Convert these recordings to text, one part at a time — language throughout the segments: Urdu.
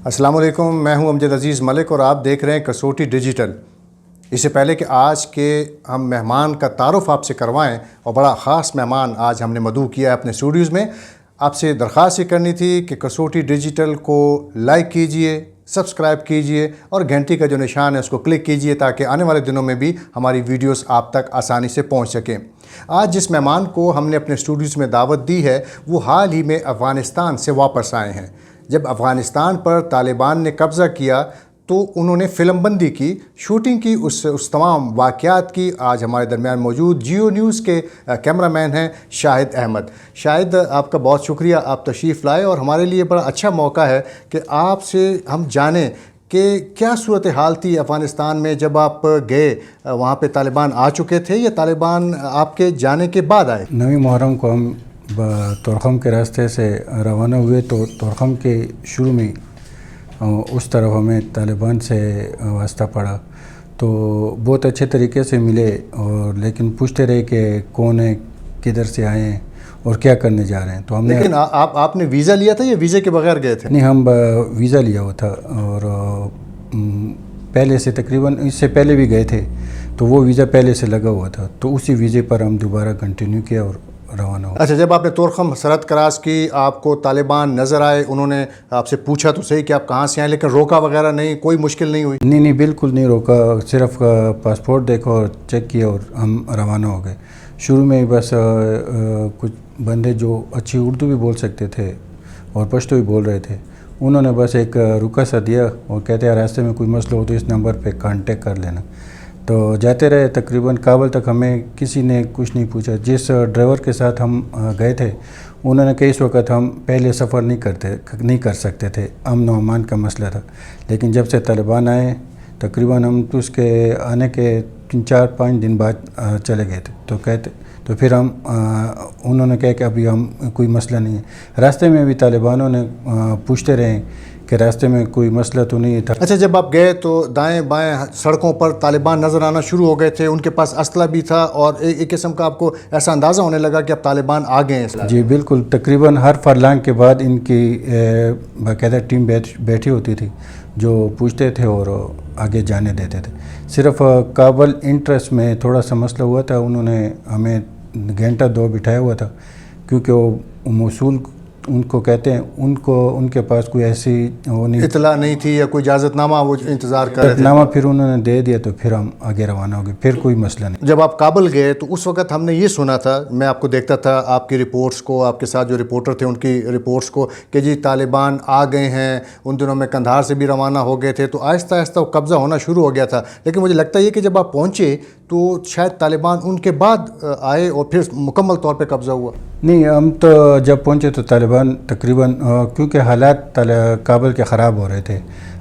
السلام علیکم، میں ہوں امجد عزیز ملک اور آپ دیکھ رہے ہیں کسوٹی ڈیجیٹل۔ اس سے پہلے کہ آج کے ہم مہمان کا تعارف آپ سے کروائیں، اور بڑا خاص مہمان آج ہم نے مدعو کیا ہے اپنے اسٹوڈیوز میں، آپ سے درخواست یہ کرنی تھی کہ کسوٹی ڈیجیٹل کو لائک کیجئے، سبسکرائب کیجئے اور گھنٹی کا جو نشان ہے اس کو کلک کیجئے تاکہ آنے والے دنوں میں بھی ہماری ویڈیوز آپ تک آسانی سے پہنچ سکیں۔ آج جس مہمان کو ہم نے اپنے اسٹوڈیوز میں دعوت دی ہے وہ حال ہی میں افغانستان سے واپس آئے ہیں۔ جب افغانستان پر طالبان نے قبضہ کیا تو انہوں نے فلم بندی کی، شوٹنگ کی، اس تمام واقعات کی۔ آج ہمارے درمیان موجود جیو نیوز کے کیمرہ مین ہیں شاہد احمد۔ شاہد، آپ کا بہت شکریہ، آپ تشریف لائے اور ہمارے لیے بڑا اچھا موقع ہے کہ آپ سے ہم جانیں کہ کیا صورتحال تھی افغانستان میں جب آپ گئے، وہاں پہ طالبان آ چکے تھے یا طالبان آپ کے جانے کے بعد آئے؟ 9 محرم کو ہم تورخم کے راستے سے روانہ ہوئے تو تورخم کے شروع میں اس طرف ہمیں طالبان سے واسطہ پڑا تو بہت اچھے طریقے سے ملے، اور لیکن پوچھتے رہے کہ کون ہے، کدھر سے آئے ہیں اور کیا کرنے جا رہے ہیں۔ تو ہم نے لیکن آپ نے ویزا لیا تھا یا ویزے کے بغیر گئے تھے؟ نہیں، ہم ویزا لیا ہوا تھا اور پہلے سے تقریباً اس سے پہلے بھی گئے تھے تو وہ ویزا پہلے سے لگا ہوا تھا، تو اسی ویزے پر ہم دوبارہ کنٹینیو کیا اور روانہ ہو۔ اچھا، جب آپ نے تورخم سرحد کراس کی، آپ کو طالبان نظر آئے، انہوں نے آپ سے پوچھا تو صحیح کہ آپ کہاں سے آئے، لیکن روکا وغیرہ نہیں، کوئی مشکل نہیں ہوئی؟ نہیں، بالکل نہیں روکا، صرف پاسپورٹ دیکھا اور چیک کیا اور ہم روانہ ہو گئے۔ شروع میں بس کچھ بندے جو اچھی اردو بھی بول سکتے تھے اور پشتو بھی بول رہے تھے، انہوں نے بس ایک رکا سا دیا اور کہتے ہیں راستے میں کوئی مسئلہ ہو تو اس نمبر پہ کانٹیکٹ کر لینا۔ تو جاتے رہے، تقریباً کابل تک ہمیں کسی نے کچھ نہیں پوچھا۔ جس ڈرائیور کے ساتھ ہم گئے تھے انہوں نے کہ اس وقت ہم پہلے سفر نہیں کر سکتے تھے، امن و امان کا مسئلہ تھا، لیکن جب سے طالبان آئے تقریباً ہم تو اس کے آنے کے 4-5 دن بعد چلے گئے تھے، تو پھر انہوں نے کہا کہ ابھی ہم کوئی مسئلہ نہیں ہے۔ راستے میں بھی طالبانوں نے پوچھتے رہے کہ راستے میں کوئی مسئلہ تو نہیں تھا۔ اچھا، جب آپ گئے تو دائیں بائیں سڑکوں پر طالبان نظر آنا شروع ہو گئے تھے، ان کے پاس اسلحہ بھی تھا اور ایک قسم کا آپ کو ایسا اندازہ ہونے لگا کہ اب طالبان آ گئے ہیں؟ جی بالکل، تقریباً ہر فرلانگ کے بعد ان کی باقاعدہ ٹیم بیٹھی ہوتی تھی جو پوچھتے تھے اور آگے جانے دیتے تھے۔ صرف کابل انٹرس میں تھوڑا سا مسئلہ ہوا تھا، انہوں نے ہمیں گھنٹہ 2 بٹھایا ہوا تھا کیونکہ وہ موصول ان کو کہتے ہیں، ان کے پاس کوئی ایسی وہ نہیں، اطلاع نہیں تھی یا کوئی اجازت نامہ وہ انتظار کر رہے تھے؟ نامہ پھر انہوں نے دے دیا تو پھر ہم آگے روانہ ہو گئے، پھر کوئی مسئلہ نہیں۔ جب آپ کابل گئے تو اس وقت ہم نے یہ سنا تھا، میں آپ کو دیکھتا تھا، آپ کی رپورٹس کو، آپ کے ساتھ جو رپورٹر تھے ان کی رپورٹس کو، کہ جی طالبان آ گئے ہیں۔ ان دنوں میں قندھار سے بھی روانہ ہو گئے تھے، تو آہستہ آہستہ وہ قبضہ ہونا شروع ہو گیا تھا، لیکن مجھے لگتا ہے کہ جب آپ پہنچے تو شاید طالبان ان کے بعد آئے اور پھر مکمل طور پہ قبضہ ہوا۔ نہیں، ہم تو جب پہنچے تو طالبان تقریباً کیونکہ حالات کابل کے خراب ہو رہے تھے،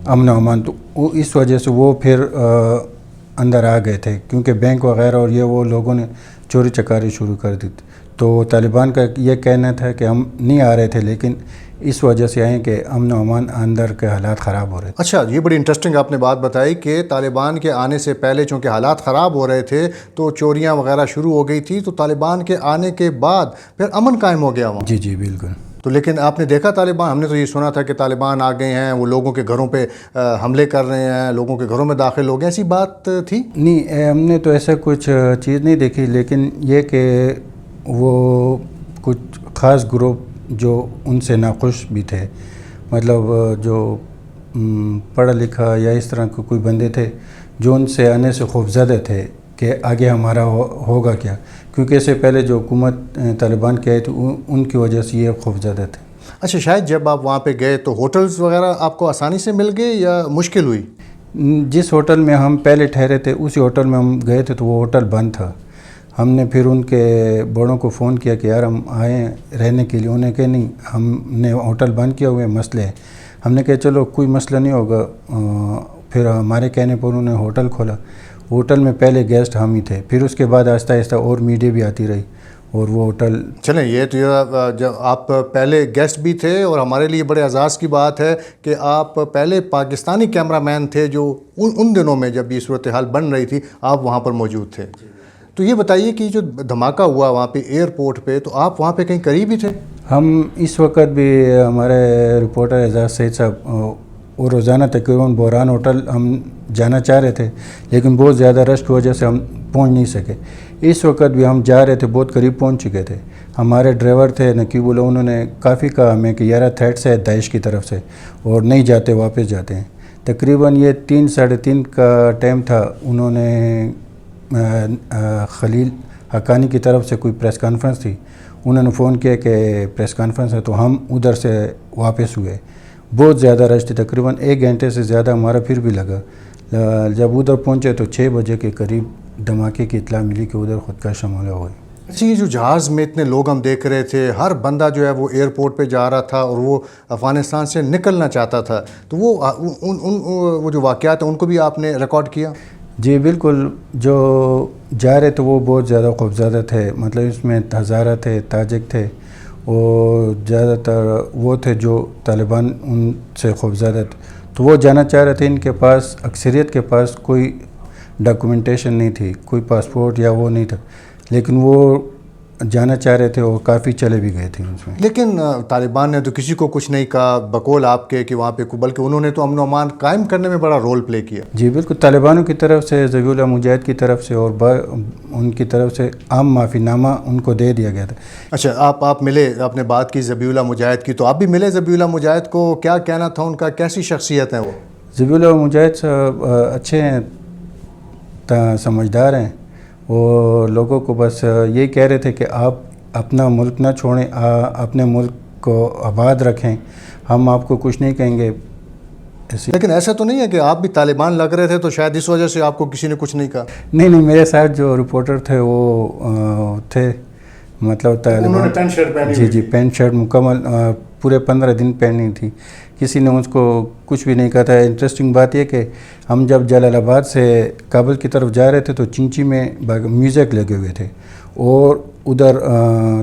امن و امان، تو اس وجہ سے وہ پھر اندر آ گئے تھے کیونکہ بینک وغیرہ اور وہ لوگوں نے چوری چکاری شروع کر دی تھی۔ تو طالبان کا یہ کہنا تھا کہ ہم نہیں آ رہے تھے، لیکن اس وجہ سے آئے کہ امن و امان اندر کے حالات خراب ہو رہے تھے۔ اچھا، یہ بڑی انٹرسٹنگ آپ نے بات بتائی کہ طالبان کے آنے سے پہلے چونکہ حالات خراب ہو رہے تھے تو چوریاں وغیرہ شروع ہو گئی تھی، تو طالبان کے آنے کے بعد پھر امن قائم ہو گیا وہاں؟ جی بالکل۔ تو لیکن آپ نے دیکھا طالبان، ہم نے تو یہ سنا تھا کہ طالبان آ گئے ہیں، وہ لوگوں کے گھروں پہ حملے کر رہے ہیں، لوگوں کے گھروں میں داخل ہو گئے، ایسی بات تھی؟ نہیں، ہم نے تو ایسا کچھ چیز نہیں دیکھی، لیکن یہ کہ وہ کچھ خاص گروپ جو ان سے ناخوش بھی تھے، مطلب جو پڑھا لکھا یا اس طرح کے کوئی بندے تھے جو ان سے آنے سے خوفزدہ تھے کہ آگے ہمارا ہوگا کیا، کیونکہ اس سے پہلے جو حکومت طالبان کی آئی تھی ان کی وجہ سے یہ خوفزدہ تھے۔ اچھا، شاید جب آپ وہاں پہ گئے تو ہوٹلز وغیرہ آپ کو آسانی سے مل گئے یا مشکل ہوئی؟ جس ہوٹل میں ہم پہلے ٹھہرے تھے اسی ہوٹل میں ہم گئے تھے تو وہ ہوٹل بند تھا۔ ہم نے پھر ان کے بڑوں کو فون کیا کہ یار ہم آئے ہیں رہنے کے لیے، انہوں نے کہا نہیں، ہم نے ہوٹل بند کیا ہوئے، مسئلے ہیں۔ ہم نے کہا چلو کوئی مسئلہ نہیں ہوگا، پھر ہمارے کہنے پر انہوں نے ہوٹل کھولا۔ ہوٹل میں پہلے گیسٹ ہم ہی تھے، پھر اس کے بعد آہستہ آہستہ اور میڈیا بھی آتی رہی اور وہ ہوٹل چلیں، یہ تو جب آپ پہلے گیسٹ بھی تھے اور ہمارے لیے بڑے اعزاز کی بات ہے کہ آپ پہلے پاکستانی کیمرہ مین تھے جو ان دنوں میں جب یہ صورتحال بن رہی تھی آپ وہاں پر موجود تھے۔ تو یہ بتائیے کہ جو دھماکہ ہوا وہاں پہ ایئرپورٹ پہ، تو آپ وہاں پہ کہیں قریب ہی تھے؟ ہم اس وقت بھی، ہمارے رپورٹر اعزاز سعید صاحب اور روزانہ تقریباً بحران ہوٹل ہم جانا چاہ رہے تھے، لیکن بہت زیادہ رش کی وجہ سے ہم پہنچ نہیں سکے۔ اس وقت بھی ہم جا رہے تھے، بہت قریب پہنچ چکے تھے۔ ہمارے ڈرائیور تھے نقیب اللہ، انہوں نے کافی کہا ہمیں کہ یار تھریٹس ہے داعش کی طرف سے اور نہیں جاتے، واپس جاتے ہیں۔ تقریباً یہ 3 ساڑھے 3 کا ٹائم تھا، انہوں نے خلیل حقانی کی طرف سے کوئی پریس کانفرنس تھی، انہوں نے فون کیا کہ پریس کانفرنس ہے، تو ہم ادھر سے واپس ہوئے۔ بہت زیادہ رش تھی، تقریباً 1 گھنٹے سے زیادہ ہمارا پھر بھی لگا۔ جب ادھر پہنچے تو 6 بجے کے قریب دھماکے کی اطلاع ملی کہ ادھر خودکش حملہ ہوا ہے۔ اچھا، یہ جو جہاز میں اتنے لوگ ہم دیکھ رہے تھے، ہر بندہ جو ہے وہ ایئرپورٹ پہ جا رہا تھا اور وہ افغانستان سے نکلنا چاہتا تھا، تو وہ جو واقعات ہیں ان کو بھی آپ نے ریکارڈ کیا؟ جی بالکل، جو جا رہے تھے وہ بہت زیادہ خوفزدہ تھے، مطلب اس میں ہزارہ تھے، تاجک تھے، اور زیادہ تر وہ تھے جو طالبان ان سے خوفزدہ تھے، تو وہ جانا چاہ رہے تھے۔ ان کے پاس اکثریت کے پاس کوئی ڈاکومنٹیشن نہیں تھی، کوئی پاسپورٹ یا وہ نہیں تھا، لیکن وہ جانا چاہ رہے تھے اور کافی چلے بھی گئے تھے اس میں۔ لیکن طالبان نے تو کسی کو کچھ نہیں کہا بقول آپ کے کہ وہاں پہ، بلکہ انہوں نے تو امن و امان قائم کرنے میں بڑا رول پلے کیا۔ جی بالکل، طالبانوں کی طرف سے، ذبیح اللہ مجاہد کی طرف سے اور ان کی طرف سے عام معافی نامہ ان کو دے دیا گیا تھا۔ اچھا، آپ ملے، آپ نے بات کی ذبیح اللہ مجاہد کی، تو آپ بھی ملے ذبیح اللہ مجاہد کو، کیا کہنا تھا ان کا، کیسی شخصیت ہے وہ؟ ذبیح اللہ مجاہد صاحب اچھے ہیں، سمجھدار ہیں، اور لوگوں کو بس یہی کہہ رہے تھے کہ آپ اپنا ملک نہ چھوڑیں، اپنے ملک کو آباد رکھیں، ہم آپ کو کچھ نہیں کہیں گے۔ لیکن ایسا تو نہیں ہے کہ آپ بھی طالبان لگ رہے تھے تو شاید اس وجہ سے آپ کو کسی نے کچھ نہیں کہا؟ نہیں، میرے ساتھ جو رپورٹر تھے وہ تھے، مطلب طالبان، پینٹ شرٹ پہنی جی پینٹ شرٹ مکمل پورے 15 دن پہنی تھی، کسی نے اس کو کچھ بھی نہیں کہا تھا۔ انٹرسٹنگ بات یہ کہ ہم جب جلال آباد سے کابل کی طرف جا رہے تھے تو چنچی میں میوزک لگے ہوئے تھے اور ادھر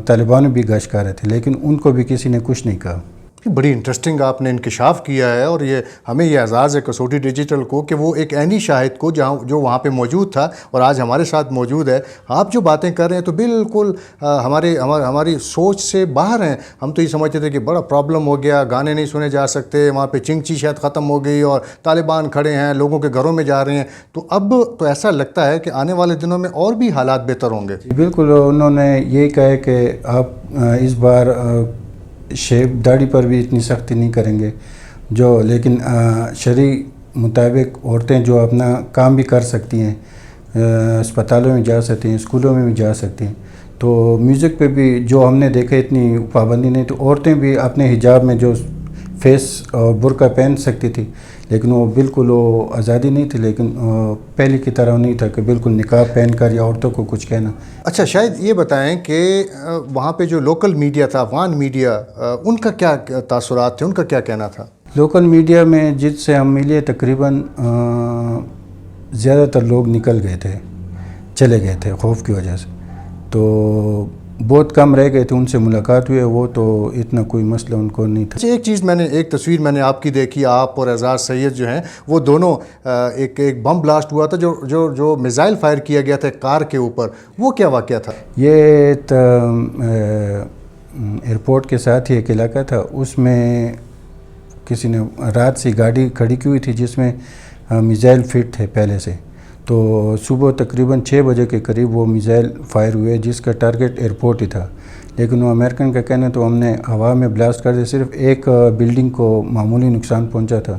طالبان بھی گشت کر رہے تھے، لیکن ان کو بھی کسی نے کچھ نہیں کہا۔ بڑی انٹرسٹنگ آپ نے انکشاف کیا ہے، اور یہ ہمیں یہ اعزاز ہے کسوٹی ڈیجیٹل کو کہ وہ ایک عینی شاہد کو جو وہاں پہ موجود تھا اور آج ہمارے ساتھ موجود ہے۔ آپ جو باتیں کر رہے ہیں تو بالکل ہماری سوچ سے باہر ہیں۔ ہم تو یہ سمجھتے تھے کہ بڑا پرابلم ہو گیا، گانے نہیں سنے جا سکتے، وہاں پہ چنگچی شاید ختم ہو گئی اور طالبان کھڑے ہیں، لوگوں کے گھروں میں جا رہے ہیں، تو اب تو ایسا لگتا ہے کہ آنے والے دنوں میں اور بھی حالات بہتر ہوں گے۔ بالکل، انہوں نے یہی کہا ہے کہ آپ اس بار شیپ داڑھی پر بھی اتنی سختی نہیں کریں گے، لیکن شرعی مطابق عورتیں جو اپنا کام بھی کر سکتی ہیں، اسپتالوں میں جا سکتی ہیں، اسکولوں میں بھی جا سکتی ہیں، تو میوزک پہ بھی جو ہم نے دیکھا اتنی پابندی نہیں، تو عورتیں بھی اپنے حجاب میں جو فیس اور برقع پہن سکتی تھی، لیکن وہ بالکل وہ آزادی نہیں تھی، لیکن پہلے کی طرح نہیں تھا کہ بالکل نقاب پہن کر یا عورتوں کو کچھ کہنا۔ اچھا، شاید یہ بتائیں کہ وہاں پہ جو لوکل میڈیا تھا، افغان میڈیا، ان کا کیا تاثرات تھے، ان کا کیا کہنا تھا؟ لوکل میڈیا میں جس سے ہم ملے تقریباً زیادہ تر لوگ نکل گئے تھے، چلے گئے تھے خوف کی وجہ سے، تو بہت کم رہ گئے تھے، ان سے ملاقات ہوئی ہے، وہ تو اتنا کوئی مسئلہ ان کو نہیں تھا۔ اچھا، ایک تصویر میں نے آپ کی دیکھی، آپ اور اعزاز سید جو ہیں وہ دونوں، ایک بم بلاسٹ ہوا تھا جو میزائل فائر کیا گیا تھا کار کے اوپر، وہ کیا واقعہ تھا؟ یہ ایئرپورٹ کے ساتھ ہی ایک علاقہ تھا، اس میں کسی نے رات سے گاڑی کھڑی کی ہوئی تھی جس میں میزائل فٹ تھے پہلے سے، تو صبح تقریباً 6 بجے کے قریب وہ میزائل فائر ہوئے جس کا ٹارگٹ ایئرپورٹ ہی تھا، لیکن وہ امریکن کا کہنا تو ہم نے ہوا میں بلاسٹ کر دیا، صرف ایک بلڈنگ کو معمولی نقصان پہنچا تھا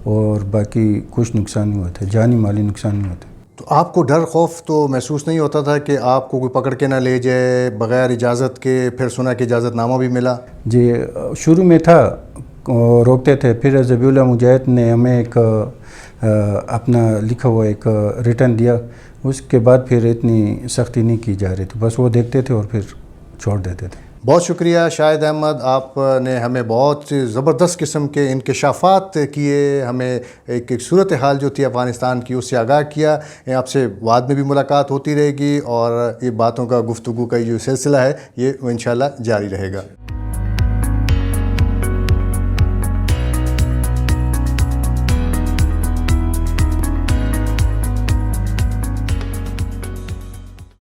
اور باقی کچھ نقصان نہیں ہوا تھا، جانی مالی نقصان نہیں ہوا تھا۔ تو آپ کو ڈر خوف تو محسوس نہیں ہوتا تھا کہ آپ کو کوئی پکڑ کے نہ لے جائے بغیر اجازت کے؟ پھر سنا کہ اجازت نامہ بھی ملا؟ جی شروع میں تھا، روکتے تھے، پھر ذبیح اللہ مجاہد نے ہمیں ایک اپنا لکھا ہوا ایک ریٹن دیا، اس کے بعد پھر اتنی سختی نہیں کی جا رہی تھی، بس وہ دیکھتے تھے اور پھر چھوڑ دیتے تھے۔ بہت شکریہ شاہد احمد، آپ نے ہمیں بہت زبردست قسم کے انکشافات کیے، ہمیں ایک صورتحال جو تھی افغانستان کی اس سے آگاہ کیا۔ آپ سے بعد میں بھی ملاقات ہوتی رہے گی اور یہ باتوں کا، گفتگو کا جو سلسلہ ہے یہ انشاءاللہ جاری رہے گا۔